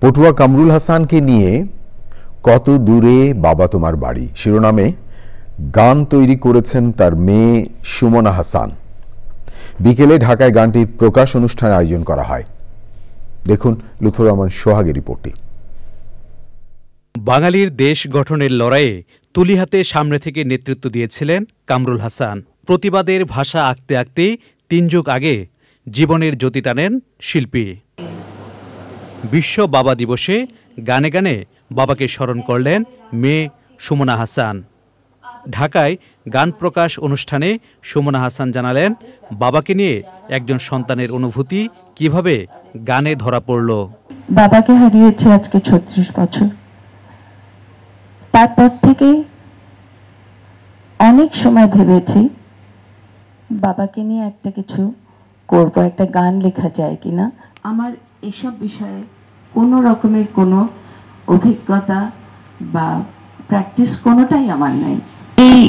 পটুয়া কামরুল হাসানকে নিয়ে কত দূরে বাবা তোমার বাড়ি শিরোনামে গান তৈরি করেছেন তার মেয়ে সুমনা হাসান। বিকেলে ঢাকায় গানটির প্রকাশ অনুষ্ঠান আয়োজন করা হয়। দেখুন লুৎফর রহমান সোহাগের রিপোর্টে। বাঙালির দেশ গঠনের লড়াইয়ে তুলি হাতে সামনে থেকে নেতৃত্ব দিয়েছিলেন কামরুল হাসান। প্রতিবাদের ভাষা আঁকতে আঁকতেই ৩ যুগ আগে জীবনের জ্যোতি টানেন শিল্পী। বিশ্ব বাবা দিবসে গানে গানে বাবাকে স্মরণ করলেন মেয়ে সুমনা হাসান। ঢাকায় গান প্রকাশ অনুষ্ঠানে সুমনা হাসান জানালেন বাবাকে নিয়ে একজন সন্তানের অনুভূতি কিভাবে গানে ধরা পড়ল। বাবাকে হারিয়েছে আজকে ৩৬ বছর। তারপর থেকে অনেক সময় ভেবেছি বাবাকে নিয়ে একটা কিছু করব, একটা গান লেখা যায় কিনা। আমার এসব বিষয়ে কোনো রকমের কোনো অভিজ্ঞতা বা প্র্যাকটিস কোনোটাই আমার নাই। এই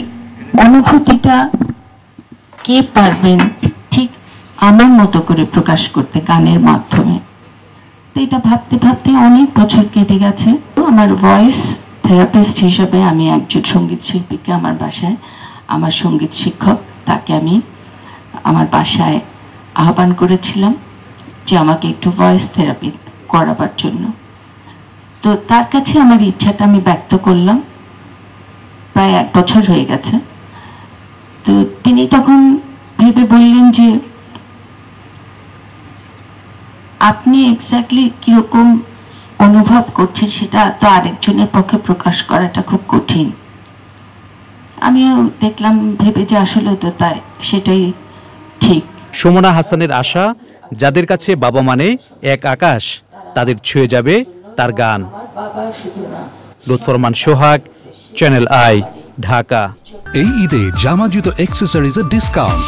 অনুভূতিটা কে পারবেন ঠিক আমার মতো করে প্রকাশ করতে গানের মাধ্যমে। তো এটা ভাবতে ভাবতে অনেক বছর কেটে গেছে। আমার ভয়েস থেরাপিস্ট হিসেবে আমি একজন সঙ্গীত শিল্পীকে আমার বাসায়, আমার সঙ্গীত শিক্ষক, তাকে আমি আমার বাসায় আহ্বান করেছিলাম যে আমাকে একটু ভয়েস থেরাপি করাবার জন্য। তো তার কাছে আমার ইচ্ছাটা আমি ব্যক্ত করলাম। প্রায় 1 বছর হয়ে গেছে। তো তিনি তখন ভেবে বললেন যে আপনি এক্স্যাক্টলি কিরকম অনুভব করছেন সেটা তো আরেকজনের পক্ষে প্রকাশ করাটা খুব কঠিন। আমিও দেখলাম ভেবে যে আসলে তো তাই, সেটাই ঠিক। সুমনা হাসানের আশা, যাদের কাছে বাবা মানে এক আকাশ, তাদের ছুঁয়ে যাবে তার গান। লুৎফর রহমান সোহাগ, চ্যানেল আই, ঢাকা। এই ঈদে জামা জুতো অ্যাক্সেসরিজের ডিসকাউন্ট।